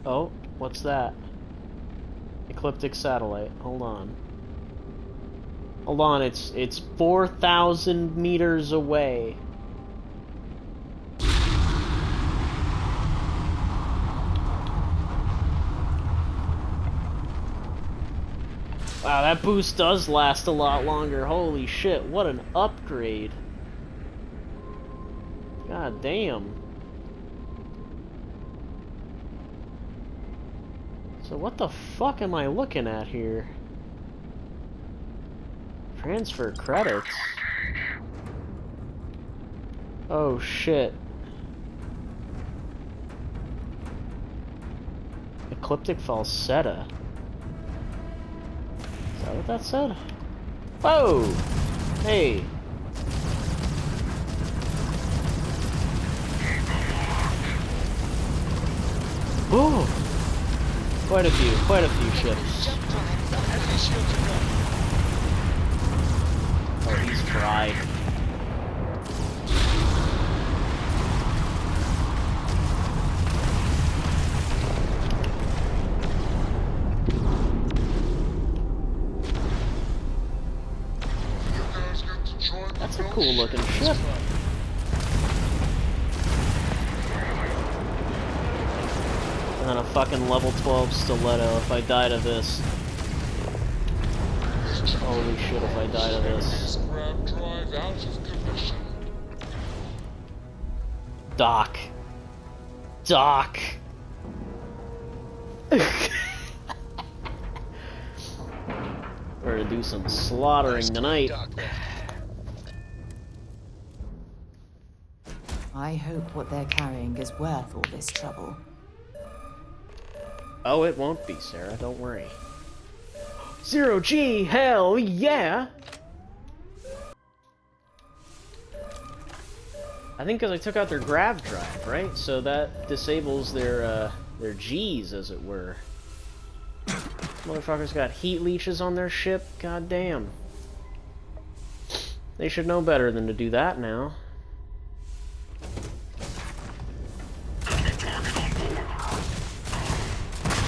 Oh, what's that? Ecliptic satellite. Hold on. Hold on, it's 4,000 meters away. Wow, that boost does last a lot longer. Holy shit, what an upgrade. God damn. So what the fuck am I looking at here? Transfer credits? Oh shit. Ecliptic falsetta. Is that what that said? Whoa! Hey! Ooh! Quite a few ships. Oh, he's fried. That's a cool looking ship. And then a fucking level 12 stiletto if I die to this. Holy shit if I die to this. Doc. Doc. We're gonna do some slaughtering tonight. I hope what they're carrying is worth all this trouble. Oh, it won't be, Sarah. Don't worry. Zero G, hell yeah! I think because I took out their grav drive, right? So that disables their G's, as it were. Motherfuckers got heat leeches on their ship. God damn. They should know better than to do that now.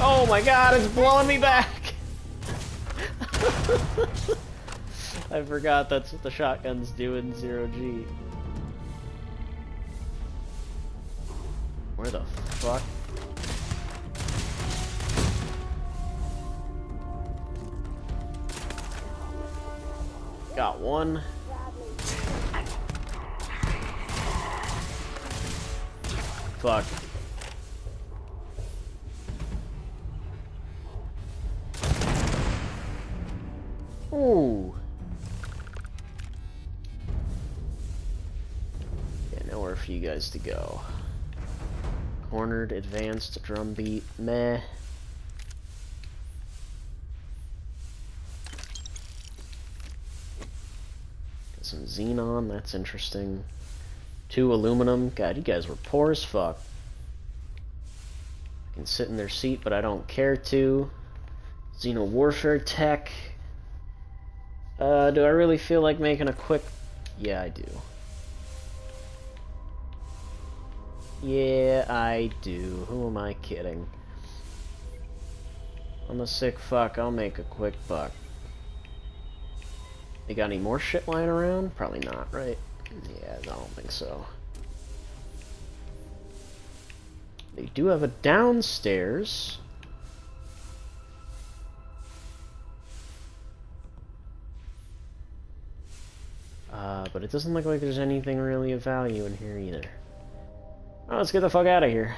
Oh my god, it's blowing me back! I forgot that's what the shotguns do in Zero G. Where the fuck? Got one. Fuck. Ooh. Yeah, nowhere for you guys to go. Cornered, advanced, drumbeat, meh. Got some xenon, that's interesting. 2 aluminum. God, you guys were poor as fuck. I can sit in their seat, but I don't care to. Xeno warfare tech. Do I really feel like making a quick... Yeah, I do. Yeah, I do. Who am I kidding? I'm a sick fuck. I'll make a quick buck. They got any more shit lying around? Probably not, right? Yeah, I don't think so. They do have a downstairs. But it doesn't look like there's anything really of value in here either. Oh, let's get the fuck out of here.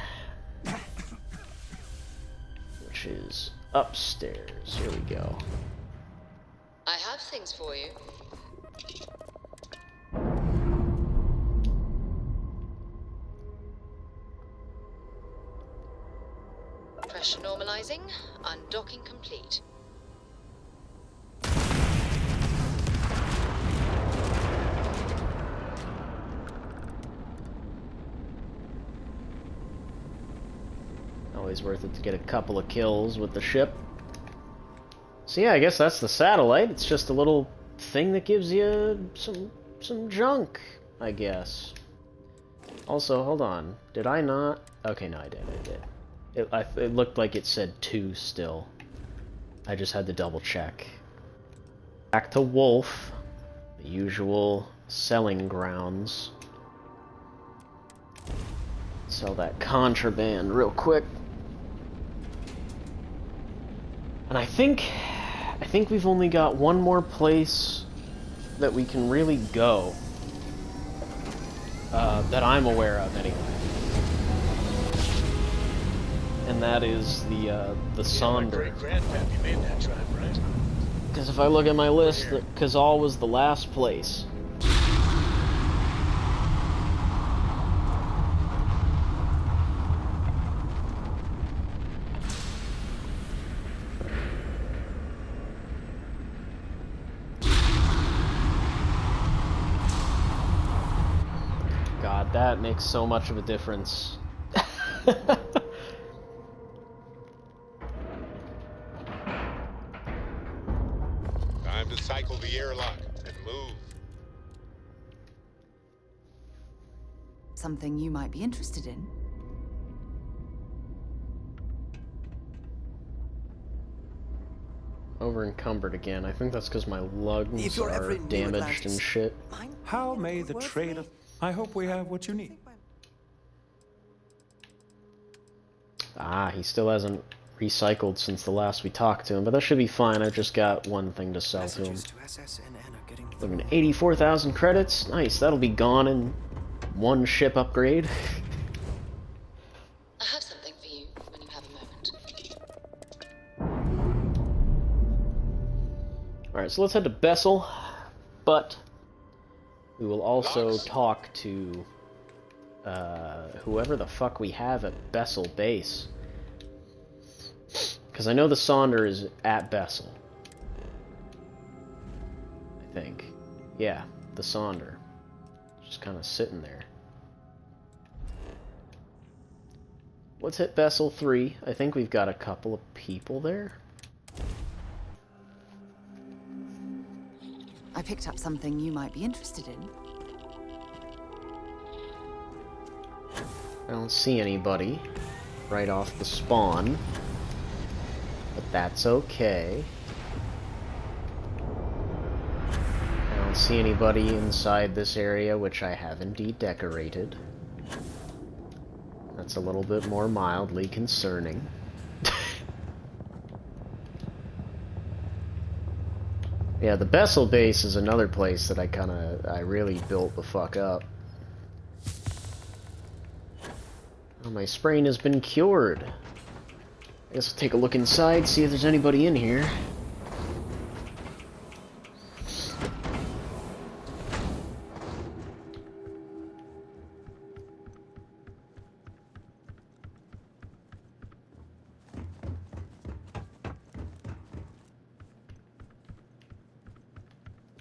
Which is upstairs. Here we go. I have things for you. Pressure normalizing. Undocking complete. Always worth it to get a couple of kills with the ship. So yeah, I guess that's the satellite. It's just a little thing that gives you some junk, I guess. Also, hold on. Did I not? Okay, no, I did. It looked like it said 2 still. I just had to double check. Back to Wolf, the usual selling grounds. Sell that contraband real quick. And I think we've only got one more place that we can really go. That I'm aware of, anyway. And that is the Sonder. My great-grandpappy made that drive, right? Because if I look at my list, Kazal was the last place. God, that makes so much of a difference. Time to cycle the airlock and move. Something you might be interested in. Over encumbered again. I think that's because my lungs are damaged and shit. How may the trade of... I hope we have what you need. Ah, he still hasn't recycled since the last we talked to him, but that should be fine. I've just got one thing to sell to him. Looking at 84,000 credits. Nice, that'll be gone in one ship upgrade. I have something for you when you have a moment. Alright, so let's head to Bessel, but we will also talk to whoever the fuck we have at Bessel base. Because I know the Sonder is at Bessel. I think. Yeah, the Sonder. Just kind of sitting there. Let's hit Bessel 3. I think we've got a couple of people there. I picked up something you might be interested in. I don't see anybody right off the spawn, but that's okay. I don't see anybody inside this area, which I have indeed decorated. That's a little bit more mildly concerning. Yeah, the Bessel base is another place that I really built the fuck up. Oh, my sprain has been cured. I guess I'll take a look inside, see if there's anybody in here.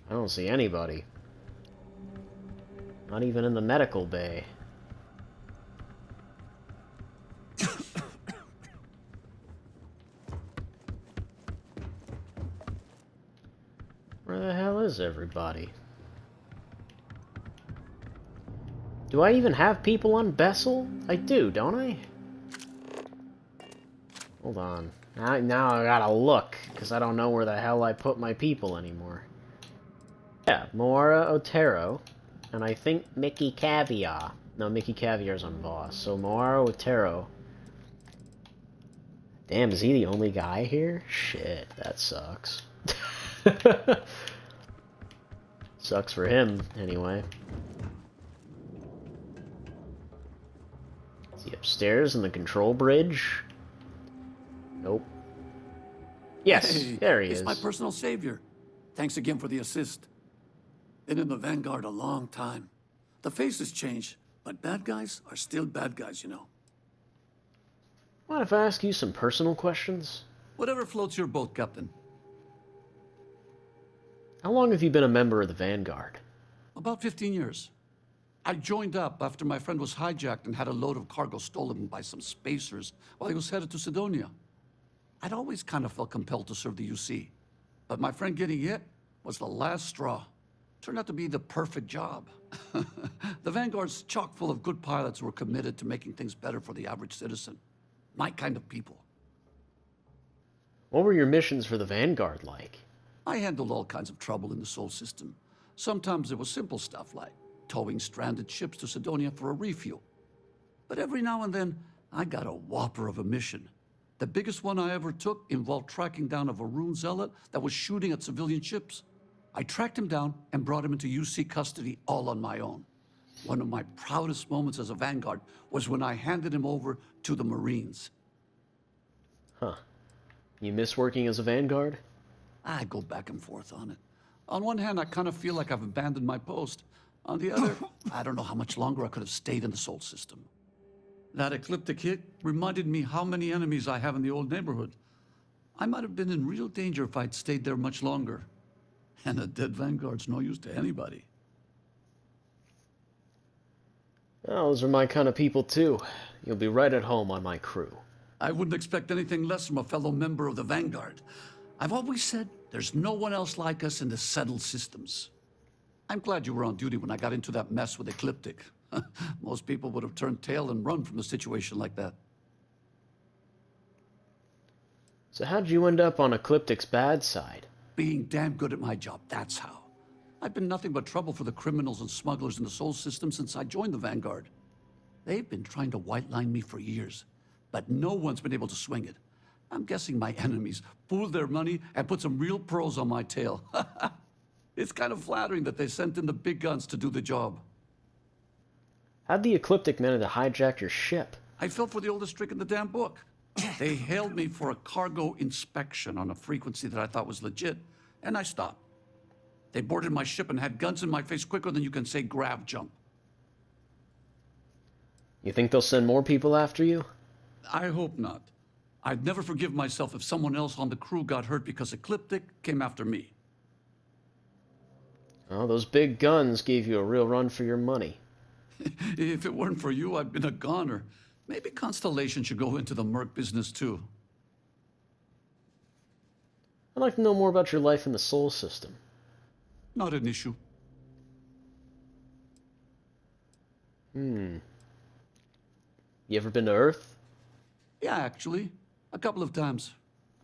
I don't see anybody. Not even in the medical bay. Where the hell is everybody? Do I even have people on Bessel? I do, don't I? Hold on. Now I gotta look, because I don't know where the hell I put my people anymore. Yeah, Moara Otero, and I think Mickey Caviar. No, Mickey Caviar's on Voss, so Moara Otero. Damn, is he the only guy here? Shit, that sucks. Sucks for him, anyway. Is he upstairs in the control bridge? Nope. Yes, hey, there he is. It's my personal savior. Thanks again for the assist. Been in the Vanguard a long time. The faces change, but bad guys are still bad guys, you know. Mind if I ask you some personal questions? Whatever floats your boat, Captain. How long have you been a member of the Vanguard? About 15 years. I joined up after my friend was hijacked and had a load of cargo stolen by some spacers while he was headed to Sidonia. I'd always kind of felt compelled to serve the UC, but my friend getting hit was the last straw. Turned out to be the perfect job. The Vanguard's chock full of good pilots who were committed to making things better for the average citizen. My kind of people. What were your missions for the Vanguard like? I handled all kinds of trouble in the Sol system. Sometimes it was simple stuff like towing stranded ships to Sidonia for a refuel. But every now and then, I got a whopper of a mission. The biggest one I ever took involved tracking down a Varun zealot that was shooting at civilian ships. I tracked him down and brought him into UC custody all on my own. One of my proudest moments as a Vanguard was when I handed him over to the Marines. Huh. You miss working as a Vanguard? I go back and forth on it. On one hand, I kind of feel like I've abandoned my post. On the other, I don't know how much longer I could have stayed in the Sol system. That ecliptic hit reminded me how many enemies I have in the old neighborhood. I might have been in real danger if I'd stayed there much longer. And a dead Vanguard's no use to anybody. Well, those are my kind of people, too. You'll be right at home on my crew. I wouldn't expect anything less from a fellow member of the Vanguard. I've always said there's no one else like us in the settled systems. I'm glad you were on duty when I got into that mess with Ecliptic. Most people would have turned tail and run from a situation like that. So how'd you end up on Ecliptic's bad side? Being damn good at my job, that's how. I've been nothing but trouble for the criminals and smugglers in the Sol system since I joined the Vanguard. They've been trying to white-line me for years, but no one's been able to swing it. I'm guessing my enemies pooled their money and put some real pearls on my tail. It's kind of flattering that they sent in the big guns to do the job. How'd the Ecliptic manage to hijack your ship? I fell for the oldest trick in the damn book. They hailed me for a cargo inspection on a frequency that I thought was legit, and I stopped. They boarded my ship and had guns in my face quicker than you can say grav jump. You think they'll send more people after you? I hope not. I'd never forgive myself if someone else on the crew got hurt because Ecliptic came after me. Oh, those big guns gave you a real run for your money. If it weren't for you, I'd been a goner. Maybe Constellation should go into the merc business too. I'd like to know more about your life in the Sol system. Not an issue. You ever been to Earth? Yeah, actually. A couple of times.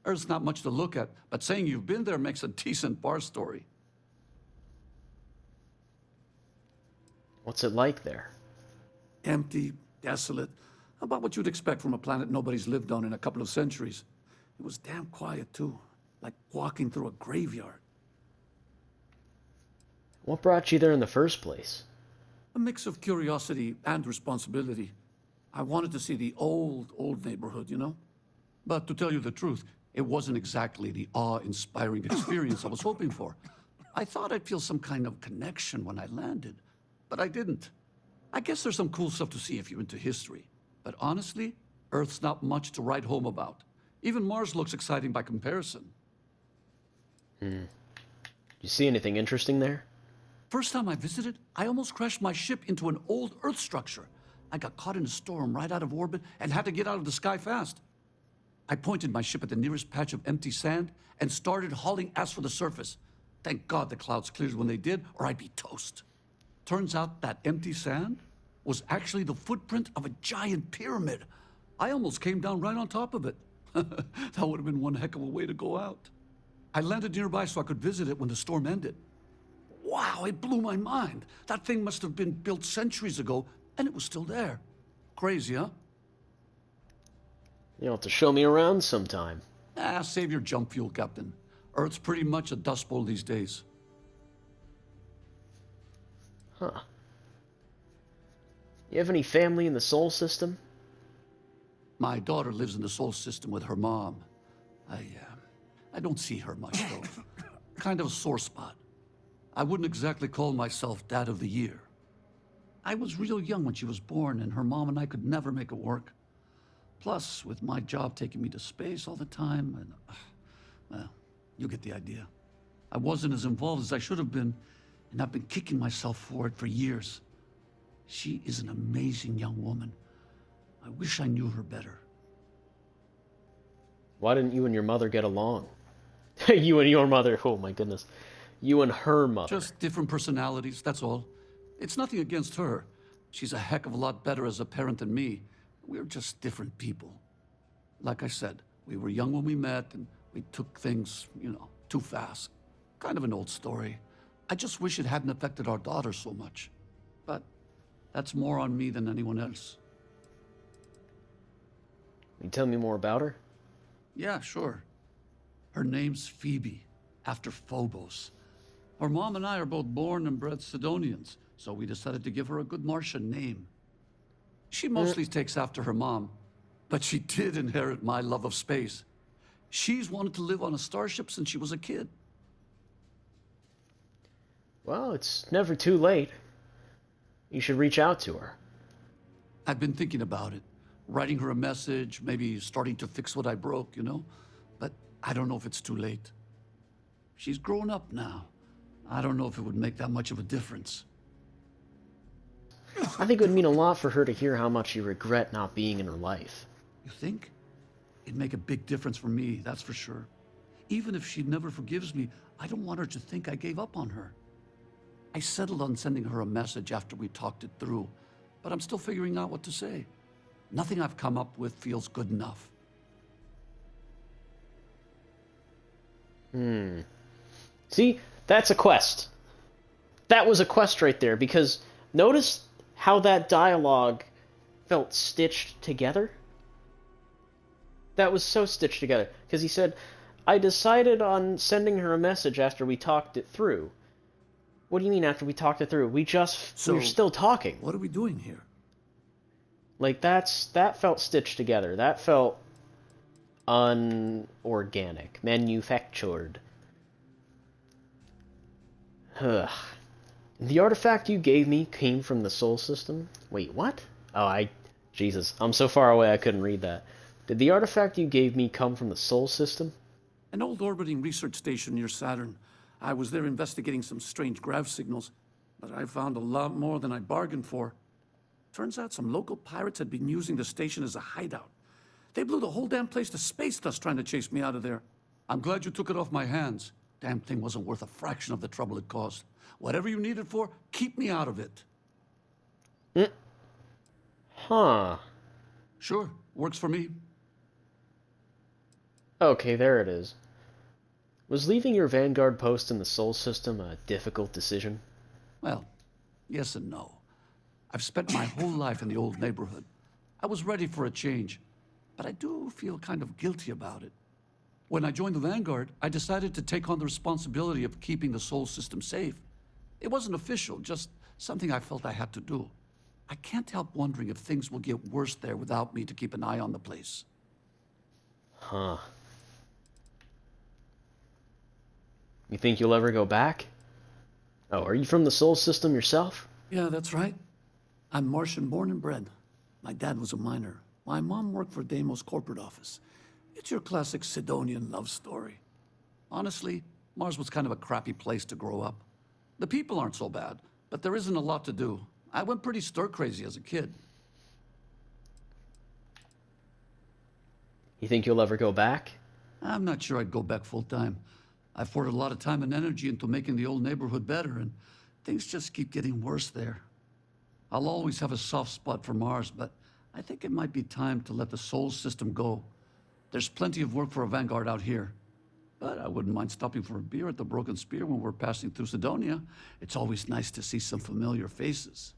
Earth's not much to look at, but saying you've been there makes a decent bar story. What's it like there? Empty, desolate. About what you'd expect from a planet nobody's lived on in a couple of centuries. It was damn quiet, too. Like walking through a graveyard. What brought you there in the first place? A mix of curiosity and responsibility. I wanted to see the old neighborhood, you know? But to tell you the truth, it wasn't exactly the awe-inspiring experience I was hoping for. I thought I'd feel some kind of connection when I landed, but I didn't. I guess there's some cool stuff to see if you're into history. But honestly, Earth's not much to write home about. Even Mars looks exciting by comparison. You see anything interesting there? First time I visited, I almost crashed my ship into an old Earth structure. I got caught in a storm right out of orbit and had to get out of the sky fast. I pointed my ship at the nearest patch of empty sand and started hauling ass for the surface. Thank God the clouds cleared when they did, or I'd be toast. Turns out that empty sand was actually the footprint of a giant pyramid. I almost came down right on top of it. That would have been one heck of a way to go out. I landed nearby so I could visit it when the storm ended. Wow, it blew my mind. That thing must have been built centuries ago, and it was still there. Crazy, huh? You'll have to show me around sometime. Save your jump fuel, Captain. Earth's pretty much a dust bowl these days. Huh. You have any family in the Sol system? My daughter lives in the Sol system with her mom. I don't see her much, though. Kind of a sore spot. I wouldn't exactly call myself Dad of the Year. I was real young when she was born, and her mom and I could never make it work. Plus, with my job taking me to space all the time, and, well, you get the idea. I wasn't as involved as I should have been, and I've been kicking myself for it for years. She is an amazing young woman. I wish I knew her better. Why didn't you and your mother get along? You and your mother, oh my goodness. You and her mother. Just different personalities, that's all. It's nothing against her. She's a heck of a lot better as a parent than me. We're just different people. Like I said, we were young when we met, and we took things, too fast. Kind of an old story. I just wish it hadn't affected our daughter so much. But that's more on me than anyone else. Can you tell me more about her? Yeah, sure. Her name's Phoebe, after Phobos. Her mom and I are both born and bred Sidonians, so we decided to give her a good Martian name. She mostly takes after her mom, but she did inherit my love of space. She's wanted to live on a starship since she was a kid. Well, it's never too late. You should reach out to her. I've been thinking about it, writing her a message, maybe starting to fix what I broke, But I don't know if it's too late. She's grown up now. I don't know if it would make that much of a difference. I think it would mean a lot for her to hear how much you regret not being in her life. You think? It'd make a big difference for me, that's for sure. Even if she never forgives me, I don't want her to think I gave up on her. I settled on sending her a message after we talked it through, but I'm still figuring out what to say. Nothing I've come up with feels good enough. See, that's a quest. That was a quest right there, because notice how that dialogue felt stitched together? That was so stitched together, because he said, I decided on sending her a message after we talked it through. What do you mean after we talked it through? we're still talking. What are we doing here? Like, that felt stitched together. That felt unorganic, manufactured. Ugh. The artifact you gave me came from the Sol system? Wait, what? Oh, Jesus, I'm so far away I couldn't read that. Did the artifact you gave me come from the Sol system? An old orbiting research station near Saturn. I was there investigating some strange grav signals, but I found a lot more than I bargained for. Turns out some local pirates had been using the station as a hideout. They blew the whole damn place to space dust trying to chase me out of there. I'm glad you took it off my hands. Damn thing wasn't worth a fraction of the trouble it caused. Whatever you need it for, keep me out of it. Huh. Sure, works for me. Okay, there it is. Was leaving your Vanguard post in the Sol system a difficult decision? Well, yes and no. I've spent my whole life in the old neighborhood. I was ready for a change, but I do feel kind of guilty about it. When I joined the Vanguard, I decided to take on the responsibility of keeping the Sol system safe. It wasn't official, just something I felt I had to do. I can't help wondering if things will get worse there without me to keep an eye on the place. Huh. You think you'll ever go back? Oh, are you from the Sol system yourself? Yeah, that's right. I'm Martian born and bred. My dad was a miner. My mom worked for Deimos' corporate office. It's your classic Sidonian love story. Honestly, Mars was kind of a crappy place to grow up. The people aren't so bad, but there isn't a lot to do. I went pretty stir-crazy as a kid. You think you'll ever go back? I'm not sure I'd go back full-time. I've poured a lot of time and energy into making the old neighborhood better, and things just keep getting worse there. I'll always have a soft spot for Mars, but I think it might be time to let the Sol system go. There's plenty of work for a Vanguard out here. But I wouldn't mind stopping for a beer at the Broken Spear when we're passing through Sidonia. It's always nice to see some familiar faces.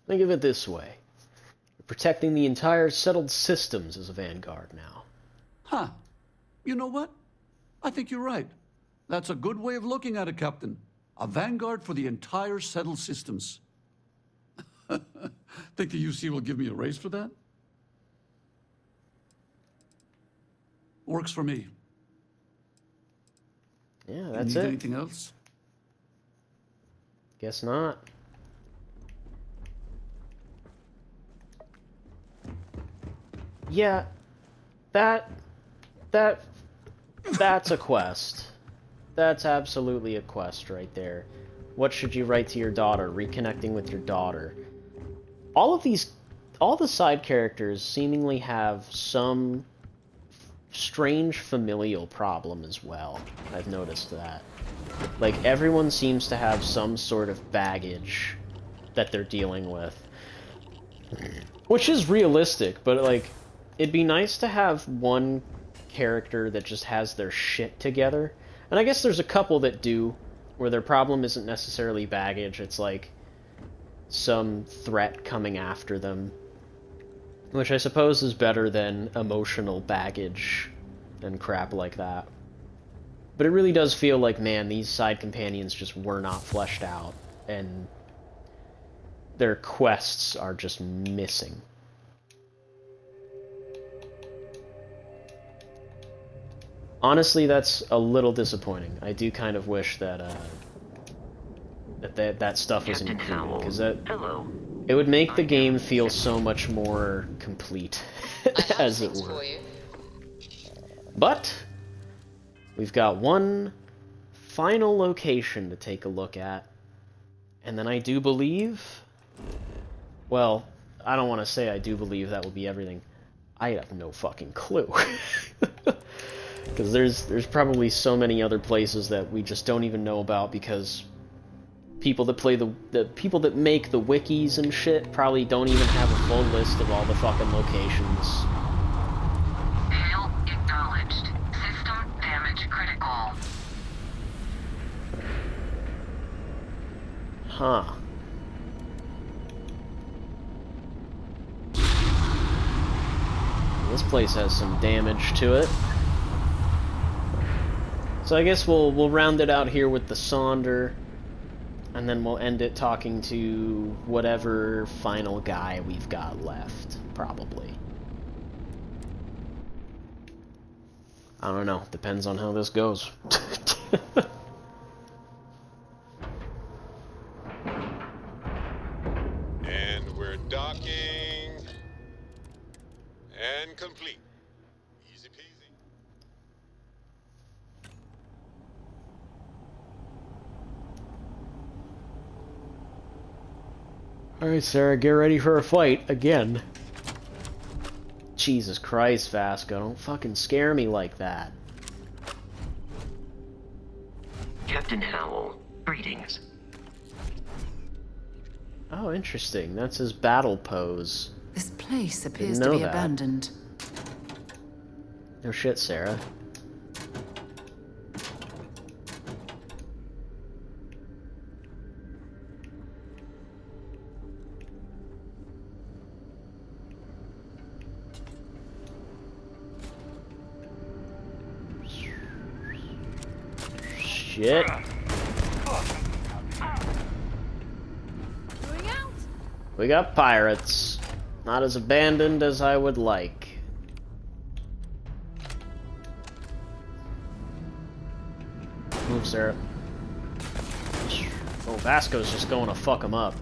Think of it this way. You're protecting the entire settled systems as a Vanguard now. Huh. You know what? I think you're right. That's a good way of looking at it, Captain. A Vanguard for the entire settled systems. Think the UC will give me a raise for that? Works for me. Yeah, that's you it. need anything else? Guess not. Yeah, that's a quest. That's absolutely a quest right there. What should you write to your daughter? Reconnecting with your daughter. All the side characters seemingly have some strange familial problem as well. I've noticed that. Like, everyone seems to have some sort of baggage that they're dealing with. Which is realistic, but, like, it'd be nice to have one character that just has their shit together. And I guess there's a couple that do, where their problem isn't necessarily baggage, it's like some threat coming after them. Which I suppose is better than emotional baggage and crap like that. But it really does feel like, man, these side companions just were not fleshed out, and their quests are just missing. Honestly, that's a little disappointing. I do kind of wish that that stuff was included, because it would make the game feel so much more complete, as it were. But we've got one final location to take a look at, and then I do believe, well, I don't want to say I do believe that will be everything. I have no fucking clue. Because there's probably so many other places that we just don't even know about, because people that play the people that make the wikis and shit probably don't even have a full list of all the fucking locations. Hail acknowledged. System damage critical. Huh. This place has some damage to it. So I guess we'll round it out here with the Sonder, and then we'll end it talking to whatever final guy we've got left, probably. I don't know. Depends on how this goes. And we're docking. And complete. Easy peasy. Alright, Sarah, get ready for a fight again. Jesus Christ, Vasco, don't fucking scare me like that. Captain Howell, greetings. Oh, interesting. That's his battle pose. This place appears Didn't to know be that. abandoned. No shit, Sarah. Shit. We got pirates. Not as abandoned as I would like. Move, Sarah. Oh, Vasco's just going to fuck him up.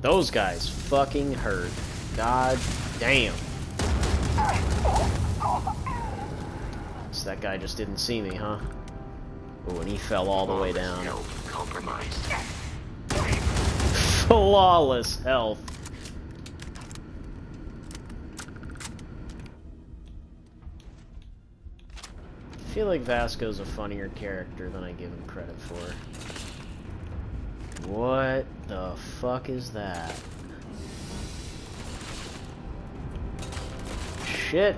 Those guys fucking hurt. God damn. So that guy just didn't see me, huh? Oh, and he fell all the way down. Compromised. Flawless health. I feel like Vasco's a funnier character than I give him credit for. What the fuck is that? Shit.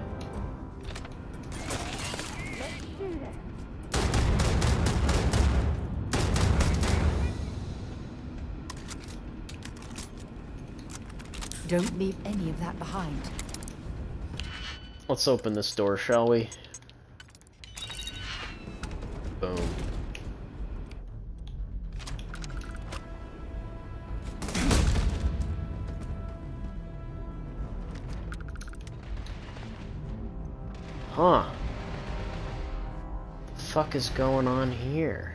Don't leave any of that behind. Let's open this door, shall we? Boom. Huh. The fuck is going on here?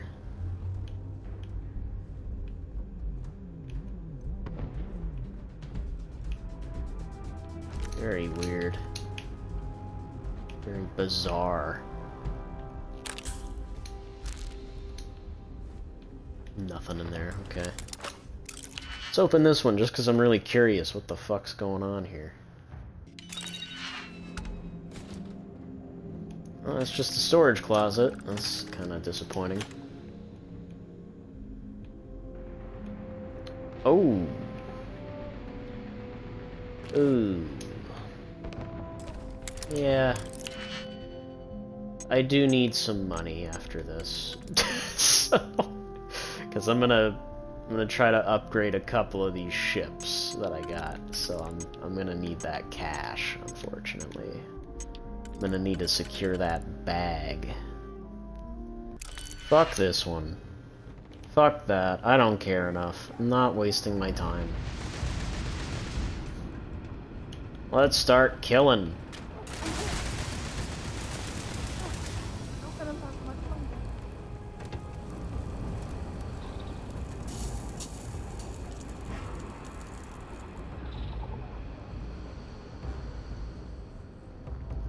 Very weird. Very bizarre. Nothing in there, okay. Let's open this one just because I'm really curious what the fuck's going on here. Oh, it's just a storage closet. That's kind of disappointing. Oh. Ooh. Yeah. I do need some money after this. Because I'm gonna try to upgrade a couple of these ships that I got. So I'm gonna need that cash, unfortunately. I'm gonna need to secure that bag. Fuck this one. Fuck that. I don't care enough. I'm not wasting my time. Let's start killing.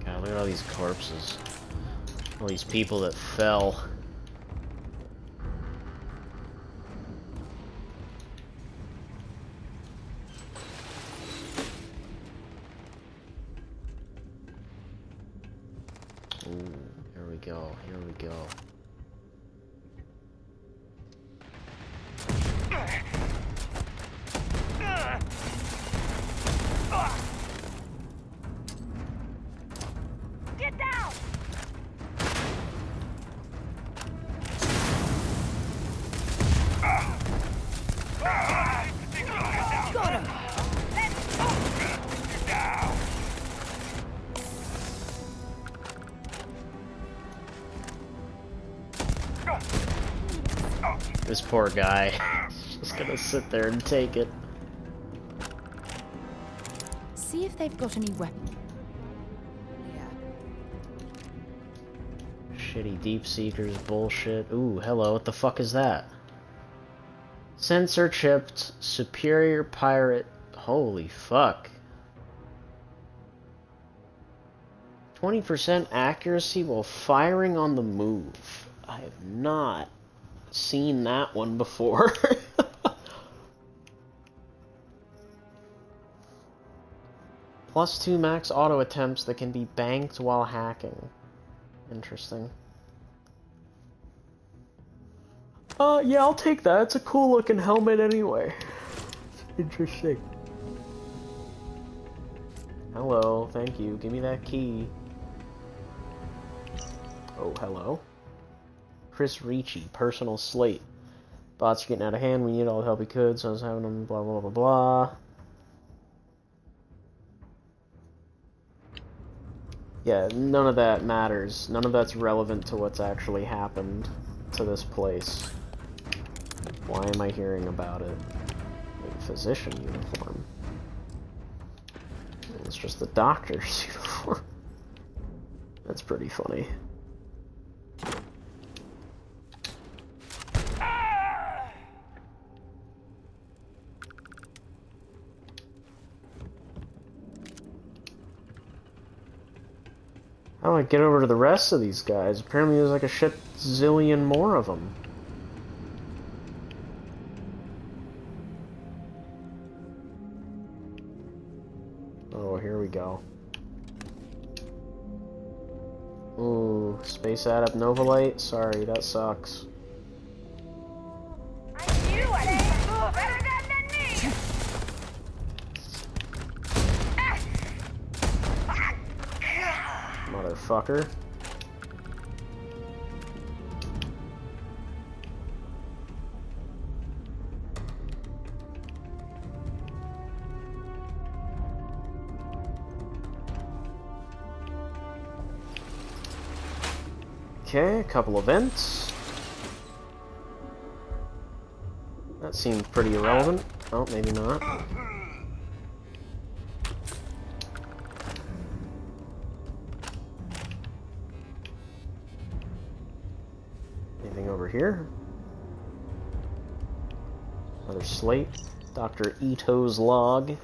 God, look at all these corpses. All these people that fell. Ooh, here we go, here we go. Get down! Got him! This poor guy. Just gonna sit there and take it. See if they've got any weapons. Shitty deep seekers bullshit. Ooh, hello, what the fuck is that? Sensor chipped, superior pirate. Holy fuck. 20% accuracy while firing on the move. I have not seen that one before. +2 max auto attempts that can be banked while hacking. Interesting. Yeah, I'll take that. It's a cool looking helmet anyway. Interesting. Hello, thank you. Give me that key. Oh, hello. Chris Ricci, personal slate. Bots are getting out of hand. We need all the help we could, so I was having them blah blah blah blah. Yeah, none of that matters. None of that's relevant to what's actually happened to this place. Why am I hearing about it? A physician uniform. It's just the doctor's uniform. That's pretty funny. How do I get over to the rest of these guys? Apparently there's like a shit zillion more of them. Oh, here we go. Ooh, space adept Novalite? Sorry, that sucks. I knew it! Better than me! Motherfucker. Okay, a couple of vents. That seemed pretty irrelevant. Oh, maybe not. Anything over here? Another slate. Dr. Ito's log.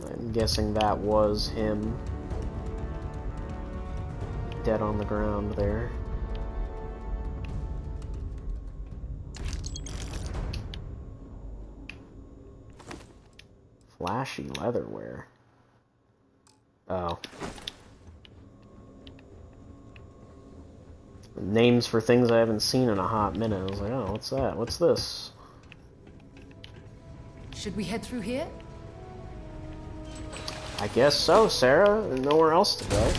I'm guessing that was him. Dead on the ground there. Flashy leatherware. Oh. Names for things I haven't seen in a hot minute. I was like, oh, what's that? What's this? Should we head through here? I guess so, Sarah. There's nowhere else to go.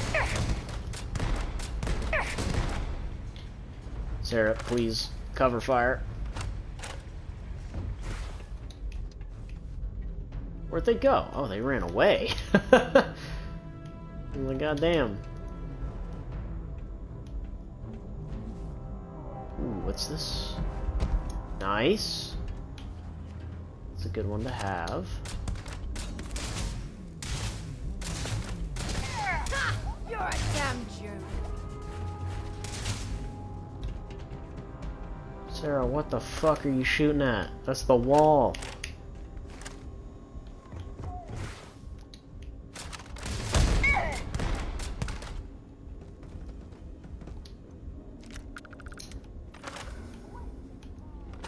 Sarah, please cover fire. Where'd they go? Oh, they ran away. Oh my goddamn. Ooh, what's this? Nice. It's a good one to have. You're a damn jerk. Sarah, what the fuck are you shooting at? That's the wall.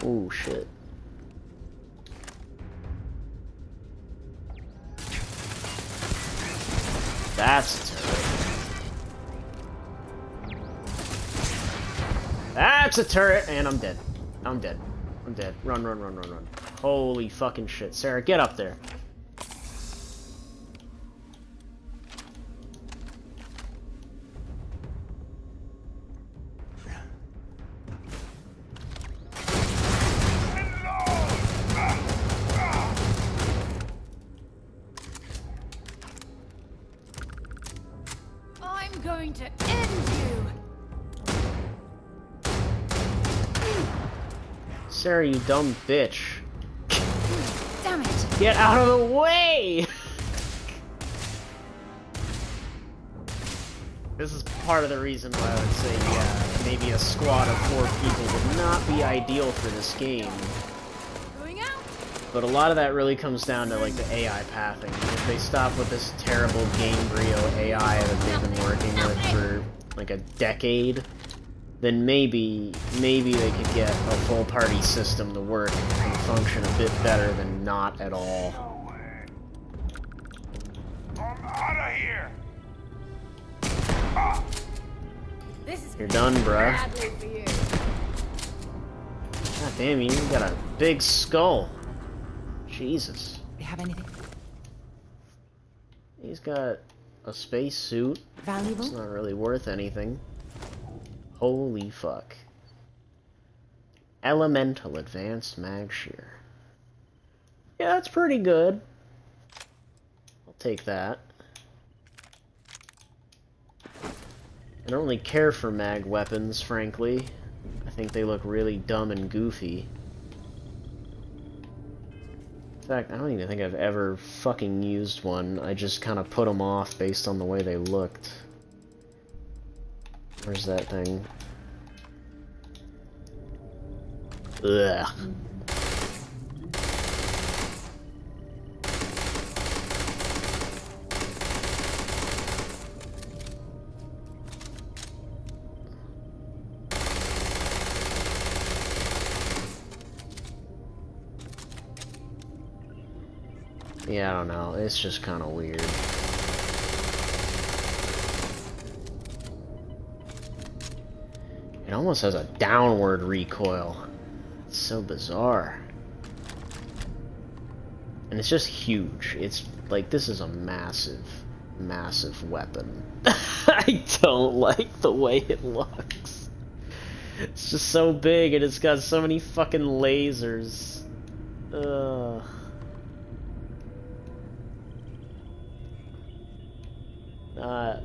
Oh shit. That's a turret. That's a turret, and I'm dead. I'm dead. I'm dead. Run, run, run, run, run. Holy fucking shit. Sarah, get up there. I'm going to end you. Sarah, you dumb bitch. Damn it. Get out of the way! This is part of the reason why I would say, yeah, maybe a squad of 4 people would not be ideal for this game. Going out. But a lot of that really comes down to, like, the AI pathing. If they stop with this terrible Gamebryo AI that they've been working with for, like, a decade, then maybe they could get a full party system to work and function a bit better than not at all. I'm out of here. This is You're done, bruh. badly for you. God damn, you got a big skull. Jesus. We have anything He's got a space suit. valuable? It's not really worth anything. Holy fuck. Elemental Advanced Mag Shear. Yeah, that's pretty good. I'll take that. I don't really care for mag weapons, frankly. I think they look really dumb and goofy. In fact, I don't even think I've ever fucking used one. I just kind of put them off based on the way they looked. Where's that thing? Ugh. Yeah, I don't know. It's just kind of weird. It almost has a downward recoil. It's so bizarre. And it's just huge. It's like, this is a massive, massive weapon. I don't like the way it looks. It's just so big and it's got so many fucking lasers. Ugh.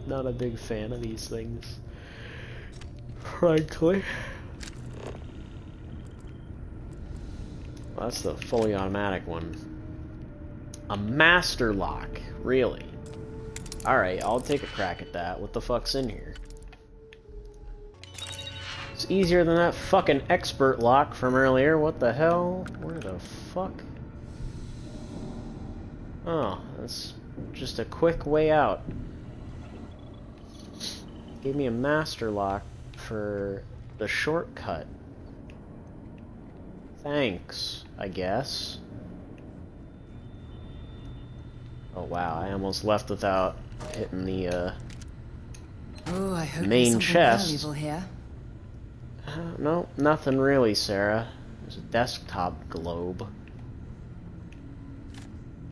Not a big fan of these things, frankly. Well, that's the fully automatic one. A master lock, really? Alright, I'll take a crack at that. What the fuck's in here? It's easier than that fucking expert lock from earlier. What the hell? Where the fuck? Oh, that's just a quick way out. Gave me a master lock for the shortcut. Thanks, I guess. Oh wow, I almost left without hitting the Oh, I hope main there's something chest. valuable here. No, nothing really, Sarah. There's a desktop globe.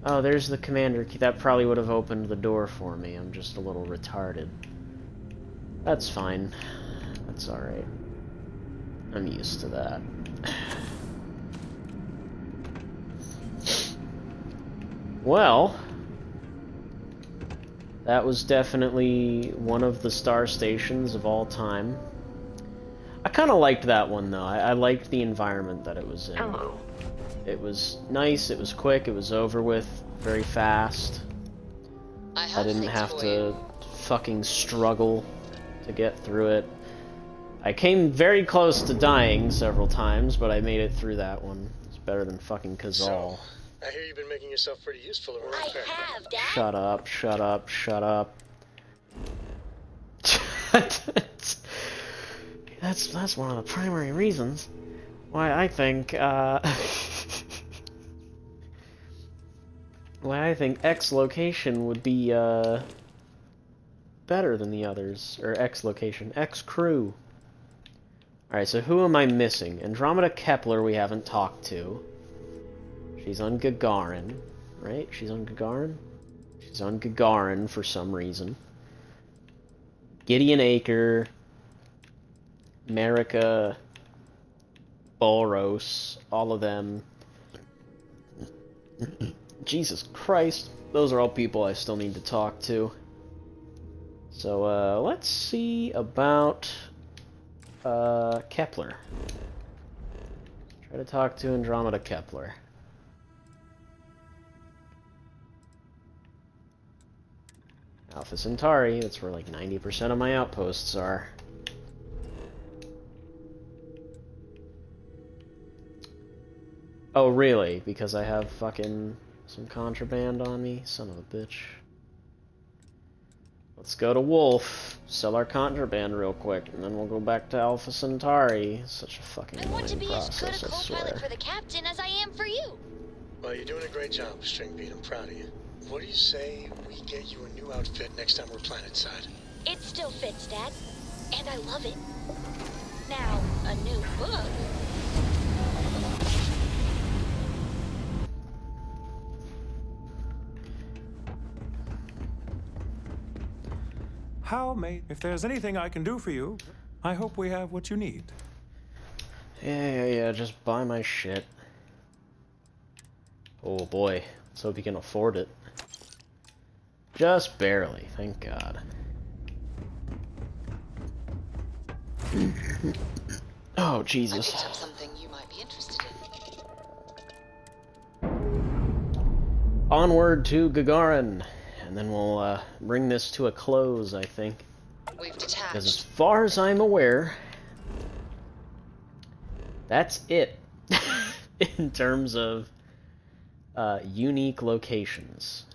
Oh, there's the commander key. That probably would have opened the door for me. I'm just a little retarded. That's fine. That's alright. I'm used to that. Well, that was definitely one of the star stations of all time. I kind of liked that one, though. I liked the environment that it was in. Hello. It was nice, it was quick, it was over with very fast. I didn't have to fucking struggle to get through it. I came very close to dying several times, but I made it through that one. It's better than fucking Kazal. So, I hear you've been making yourself pretty useful around here. have, Dad. Shut up, shut up, shut up. That's one of the primary reasons why I think why I think X location would be better than the others, or X location, X crew. Alright, so who am I missing? Andromeda Kepler we haven't talked to. She's on Gagarin, right? She's on Gagarin? She's on Gagarin for some reason. Gideon Acre, America, Boros, all of them. Jesus Christ, those are all people I still need to talk to. So, let's see about Kepler. Try to talk to Andromeda Kepler. Alpha Centauri, that's where like 90% of my outposts are. Oh, really? Because I have fucking some contraband on me? Son of a bitch. Let's go to Wolf, sell our contraband real quick, and then we'll go back to Alpha Centauri. Such a fucking annoying process, I swear. For the captain as I am for you. Well, you're doing a great job, Stringbean. I'm proud of you. What do you say we get you a new outfit next time we're planetside? It still fits, Dad. And I love it. Now, a new book. How, mate? If there's anything I can do for you, I hope we have what you need. Yeah, just buy my shit. Oh boy, let's hope you can afford it. Just barely, thank God. Oh, Jesus. I picked up something you might be interested in. Onward to Gagarin, and then we'll bring this to a close, I think. We've Because as detached. far as I'm aware, that's it in terms of unique locations.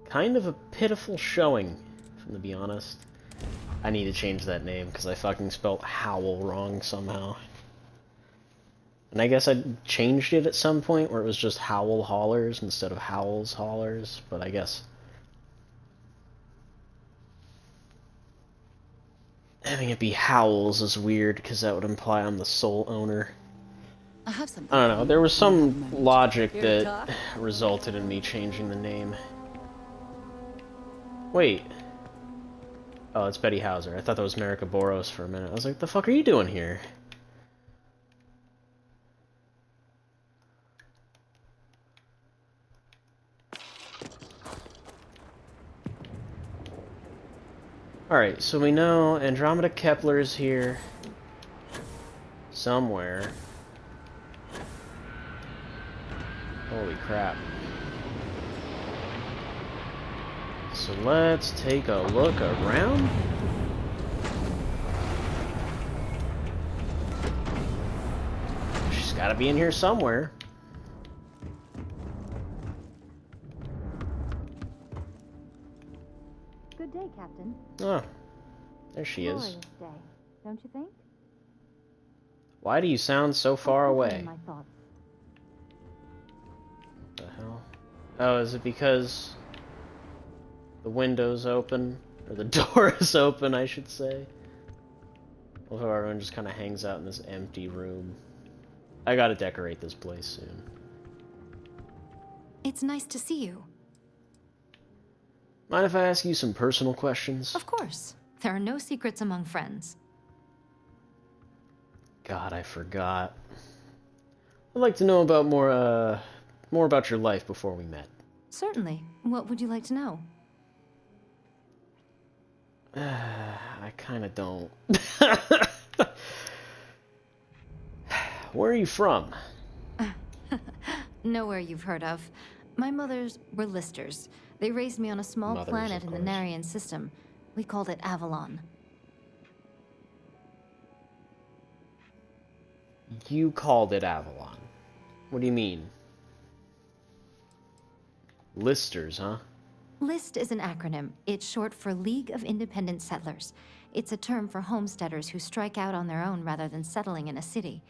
Kind of a pitiful showing, to be honest. I need to change that name because I fucking spelled Howell wrong somehow. And I guess I changed it at some point where it was just Howell Haulers instead of Howell's Haulers, but I guess having it be Howells is weird because that would imply I'm the sole owner. I have something. I don't know, there was some logic Here to that talk? resulted in me changing the name. Wait. Oh, it's Betty Hauser. I thought that was Marika Boros for a minute. I was like, the fuck are you doing here? Alright, so we know Andromeda Kepler is here somewhere. Holy crap. So let's take a look around. She's gotta be in here somewhere. Good day, Captain. Oh, there she is. Glorious day, don't you think? Why do you sound so far I've away? my thoughts Oh, is it because the window's open? Or the door is open, I should say. Well, everyone just kind of hangs out in this empty room. I gotta decorate this place soon. It's nice to see you. Mind if I ask you some personal questions? Of course. There are no secrets among friends. God, I forgot. I'd like to know about more about your life before we met. Certainly. What would you like to know? I kind of don't. Where are you from? Nowhere you've heard of. My mothers were listers. They raised me on a small Mothers, planet of in the course. Narian system. We called it Avalon. You called it Avalon. What do you mean? Listers, huh? LIST is an acronym. It's short for League of Independent Settlers. It's a term for homesteaders who strike out on their own rather than settling in a city.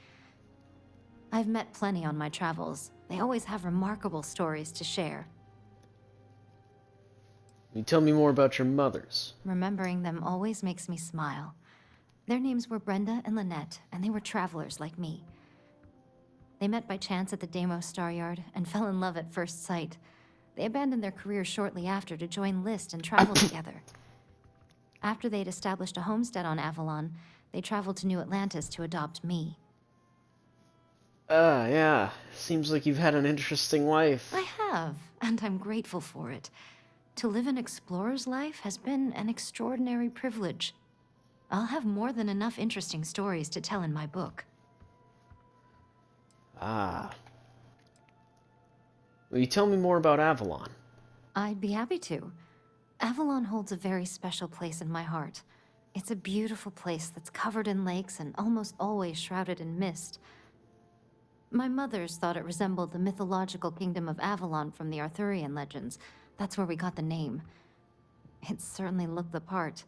I've met plenty on my travels. They always have remarkable stories to share. Can you tell me more about your mothers? Remembering them always makes me smile. Their names were Brenda and Lynette, and they were travelers like me. They met by chance at the Deimos Star Yard and fell in love at first sight. They abandoned their careers shortly after to join LIST and travel together. After they'd established a homestead on Avalon, they traveled to New Atlantis to adopt me. Yeah. Seems like you've had an interesting life. I have, and I'm grateful for it. To live an explorer's life has been an extraordinary privilege. I'll have more than enough interesting stories to tell in my book. Ah. Will you tell me more about Avalon? I'd be happy to. Avalon holds a very special place in my heart. It's a beautiful place that's covered in lakes and almost always shrouded in mist. My mothers thought it resembled the mythological kingdom of Avalon from the Arthurian legends. That's where we got the name. It certainly looked the part.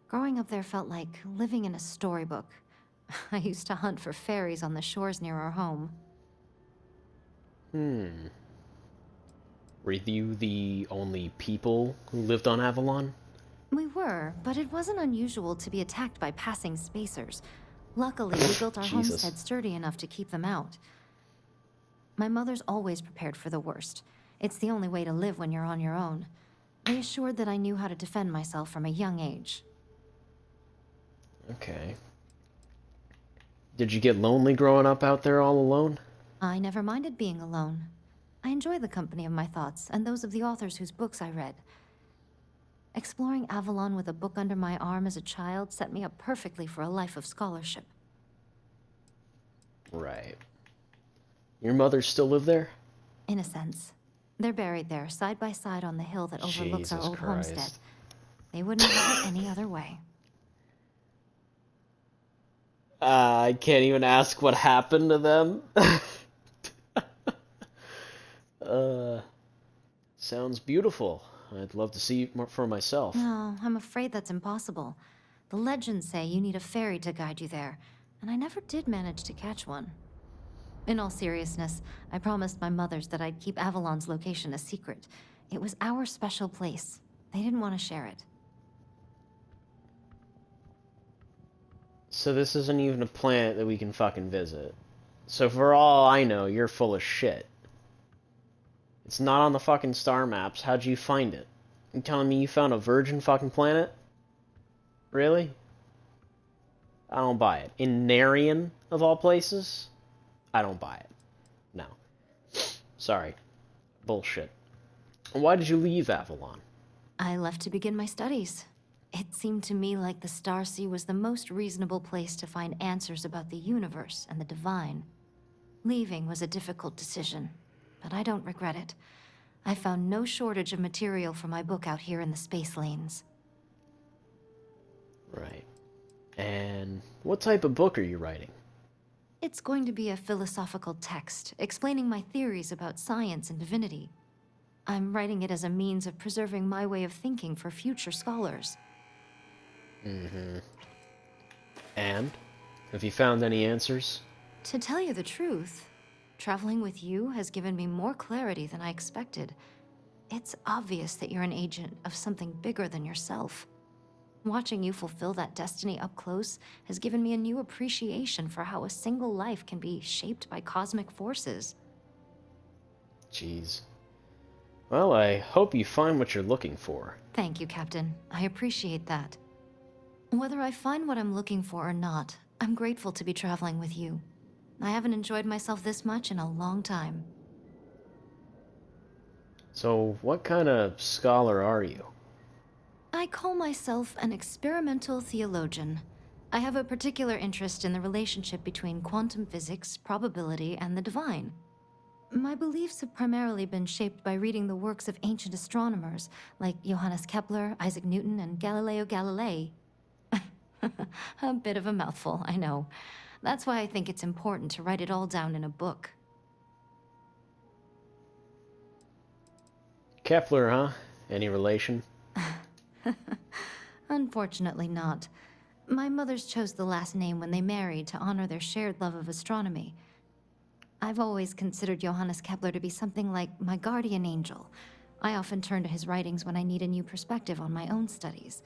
Growing up there felt like living in a storybook. I used to hunt for fairies on the shores near our home. Were you the only people who lived on Avalon? We were, but it wasn't unusual to be attacked by passing spacers. Luckily, we built our Jesus. homestead sturdy enough to keep them out. My mother's always prepared for the worst. It's the only way to live when you're on your own. They assured that I knew how to defend myself from a young age. Okay. Did you get lonely growing up out there all alone? I never minded being alone. I enjoy the company of my thoughts and those of the authors whose books I read. Exploring Avalon with a book under my arm as a child set me up perfectly for a life of scholarship. Right. Your mother still live there? In a sense. They're buried there, side by side on the hill that overlooks our Jesus old Christ. homestead. They wouldn't have it any other way. I can't even ask what happened to them. Sounds beautiful. I'd love to see it more for myself. No, I'm afraid that's impossible. The legends say you need a fairy to guide you there, and I never did manage to catch one. In all seriousness, I promised my mothers that I'd keep Avalon's location a secret. It was our special place. They didn't want to share it. So this isn't even a planet that we can fucking visit. So for all I know, you're full of shit. It's not on the fucking star maps. How'd you find it? You telling me you found a virgin fucking planet? Really? I don't buy it. In Narian, of all places? I don't buy it. No. Sorry. Bullshit. Why did you leave Avalon? I left to begin my studies. It seemed to me like the Starsea was the most reasonable place to find answers about the universe and the divine. Leaving was a difficult decision, but I don't regret it. I found no shortage of material for my book out here in the space lanes. Right. And what type of book are you writing? It's going to be a philosophical text, explaining my theories about science and divinity. I'm writing it as a means of preserving my way of thinking for future scholars. And? Have you found any answers? To tell you the truth, traveling with you has given me more clarity than I expected. It's obvious that you're an agent of something bigger than yourself. Watching you fulfill that destiny up close has given me a new appreciation for how a single life can be shaped by cosmic forces. Jeez. Well, I hope you find what you're looking for. Thank you, Captain. I appreciate that. Whether I find what I'm looking for or not, I'm grateful to be traveling with you. I haven't enjoyed myself this much in a long time. So, what kind of scholar are you? I call myself an experimental theologian. I have a particular interest in the relationship between quantum physics, probability, and the divine. My beliefs have primarily been shaped by reading the works of ancient astronomers like Johannes Kepler, Isaac Newton, and Galileo Galilei. A bit of a mouthful, I know. That's why I think it's important to write it all down in a book. Kepler, huh? Any relation? Unfortunately not. My mothers chose the last name when they married to honor their shared love of astronomy. I've always considered Johannes Kepler to be something like my guardian angel. I often turn to his writings when I need a new perspective on my own studies.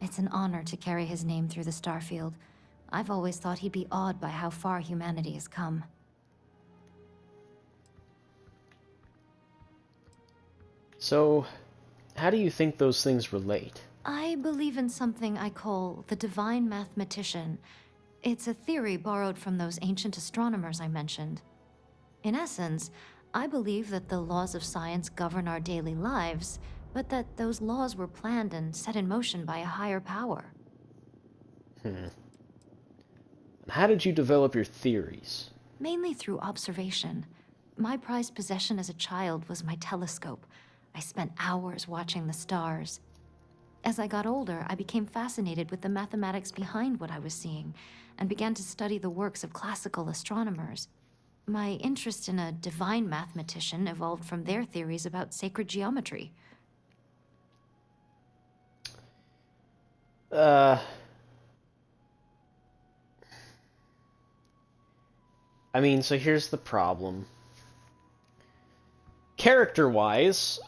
It's an honor to carry his name through the Starfield. I've always thought he'd be awed by how far humanity has come. So, how do you think those things relate? I believe in something I call the divine mathematician. It's a theory borrowed from those ancient astronomers I mentioned. In essence, I believe that the laws of science govern our daily lives, but that those laws were planned and set in motion by a higher power. And how did you develop your theories? Mainly through observation. My prized possession as a child was my telescope. I spent hours watching the stars. As I got older, I became fascinated with the mathematics behind what I was seeing, and began to study the works of classical astronomers. My interest in a divine mathematician evolved from their theories about sacred geometry. I mean, so here's the problem. Character-wise,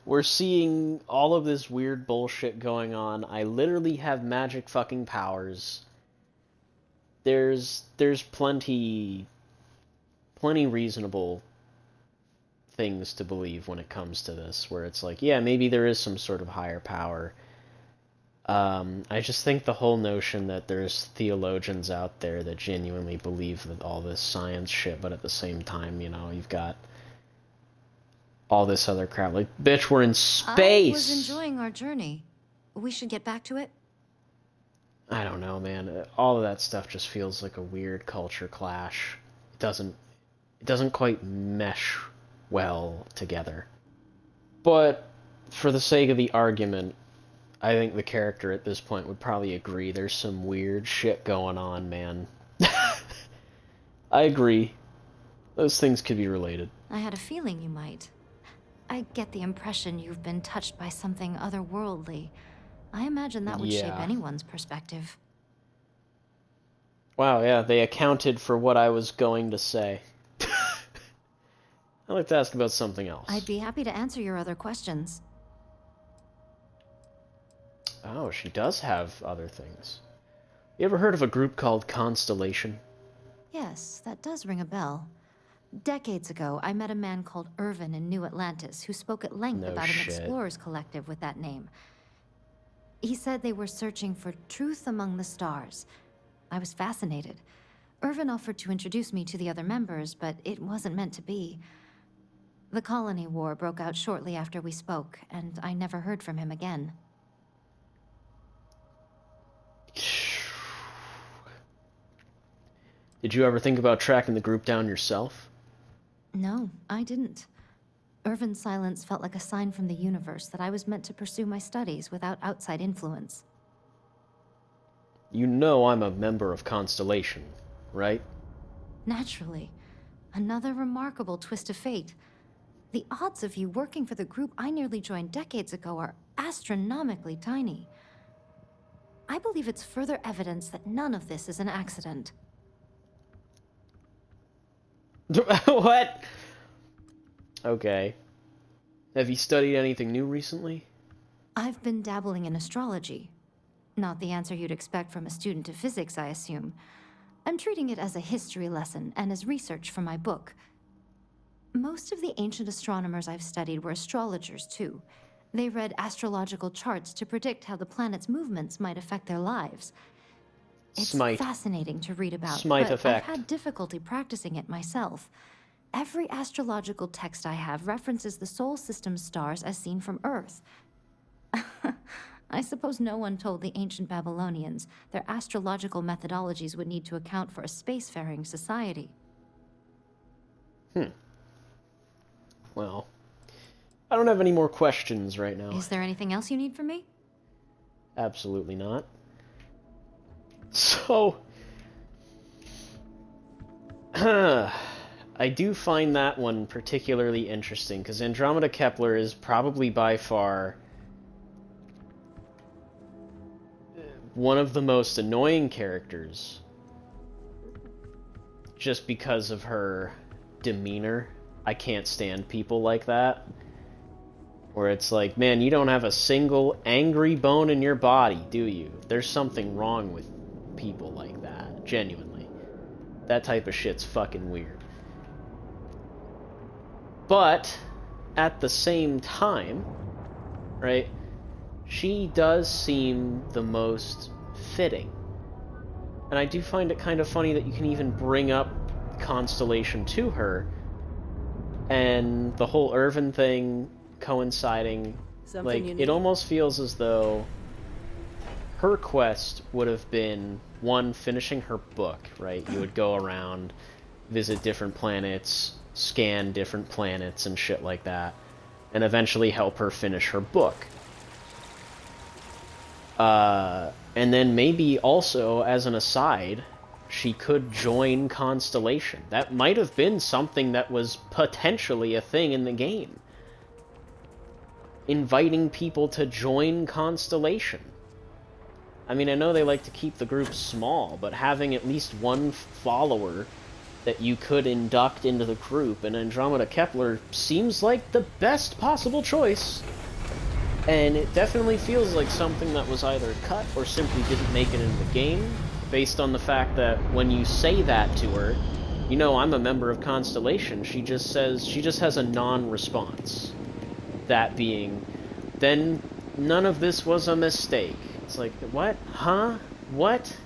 we're seeing all of this weird bullshit going on. I literally have magic fucking powers. There's plenty reasonable things to believe when it comes to this, where it's like, yeah, maybe there is some sort of higher power. I just think the whole notion that there's theologians out there that genuinely believe that all this science shit, but at the same time, you know, you've got all this other crap. Like, bitch, we're in space! I was enjoying our journey. We should get back to it? I don't know, man. All of that stuff just feels like a weird culture clash. It doesn't quite mesh well together. But, for the sake of the argument, I think the character at this point would probably agree there's some weird shit going on, man. I agree. Those things could be related. I had a feeling you might. I get the impression you've been touched by something otherworldly. I imagine that would shape anyone's perspective. Wow, yeah, they accounted for what I was going to say. I'd like to ask about something else. I'd be happy to answer your other questions. Oh, she does have other things. You ever heard of a group called Constellation? Yes, that does ring a bell. Decades ago, I met a man called Irvin in New Atlantis who spoke at length about an explorers collective with that name. He said they were searching for truth among the stars. I was fascinated. Irvin offered to introduce me to the other members, but it wasn't meant to be. The colony war broke out shortly after we spoke, and I never heard from him again. Did you ever think about tracking the group down yourself? No, I didn't. Irvin's silence felt like a sign from the universe that I was meant to pursue my studies without outside influence. You know I'm a member of Constellation, right? Naturally. Another remarkable twist of fate. The odds of you working for the group I nearly joined decades ago are astronomically tiny. I believe it's further evidence that none of this is an accident. What? Okay. Have you studied anything new recently? I've been dabbling in astrology. Not the answer you'd expect from a student of physics, I assume. I'm treating it as a history lesson and as research for my book. Most of the ancient astronomers I've studied were astrologers, too. They read astrological charts to predict how the planet's movements might affect their lives. It's fascinating to read about, Smite but effect. I've had difficulty practicing it myself. Every astrological text I have references the solar system's stars as seen from Earth. I suppose no one told the ancient Babylonians their astrological methodologies would need to account for a spacefaring society. Well, I don't have any more questions right now. Is there anything else you need from me? Absolutely not. So, I do find that one particularly interesting, because Andromeda Kepler is probably by far one of the most annoying characters, just because of her demeanor. I can't stand people like that, where it's like, man, you don't have a single angry bone in your body, do you? There's something wrong with people like that, genuinely. That type of shit's fucking weird. But, at the same time, right, she does seem the most fitting. And I do find it kind of funny that you can even bring up Constellation to her, and the whole Irvin thing coinciding, it almost feels as though her quest would have been, one, finishing her book, right? You would go around, visit different planets, scan different planets and shit like that, and eventually help her finish her book. And then maybe also, as an aside, she could join Constellation. That might have been something that was potentially a thing in the game. Inviting people to join Constellation. I mean, I know they like to keep the group small, but having at least one follower that you could induct into the group, and Andromeda Kepler seems like the best possible choice. And it definitely feels like something that was either cut or simply didn't make it in the game, based on the fact that when you say that to her, you know, I'm a member of Constellation, she just has a non-response. That being, then none of this was a mistake. It's like, what? Huh? What?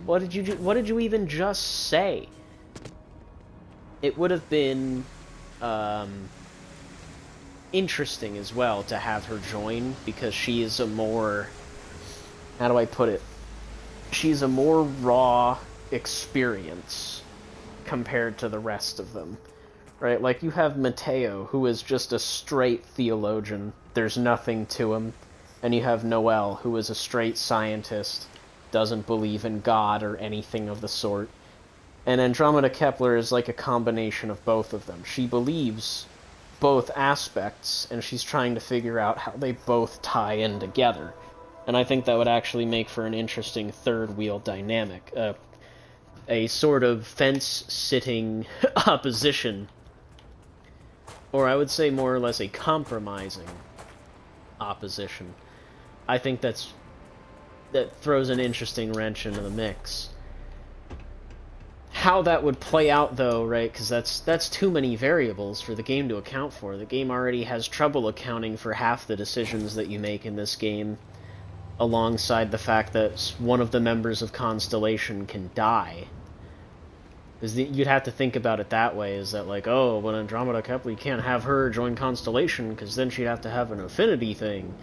What did you even just say? It would have been, interesting as well to have her join, because she is a more, how do I put it? She's a more raw experience compared to the rest of them, right? Like, you have Mateo, who is just a straight theologian. There's nothing to him. And you have Noel, who is a straight scientist, doesn't believe in God or anything of the sort. And Andromeda Kepler is like a combination of both of them. She believes both aspects, and she's trying to figure out how they both tie in together. And I think that would actually make for an interesting third-wheel dynamic. A sort of fence-sitting opposition. Or I would say more or less a compromising opposition. I think that throws an interesting wrench into the mix. How that would play out, though, right, because that's too many variables for the game to account for. The game already has trouble accounting for half the decisions that you make in this game, alongside the fact that one of the members of Constellation can die. Because you'd have to think about it that way, is that, like, oh, when Andromeda Kepler, you can't have her join Constellation, because then she'd have to have an affinity thing.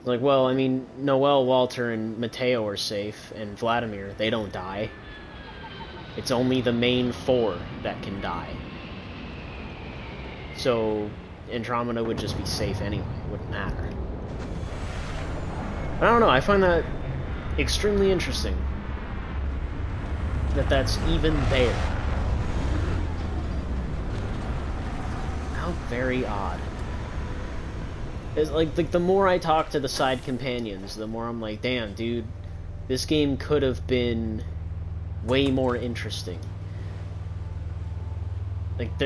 Like, well, I mean, Noel, Walter, and Mateo are safe, and Vladimir, they don't die. It's only the main four that can die. So, Andromeda would just be safe anyway, it wouldn't matter. I don't know, I find that extremely interesting. That's even there. How very odd. It's like the more I talk to the side companions, the more I'm like, damn, dude, this game could have been way more interesting. Like,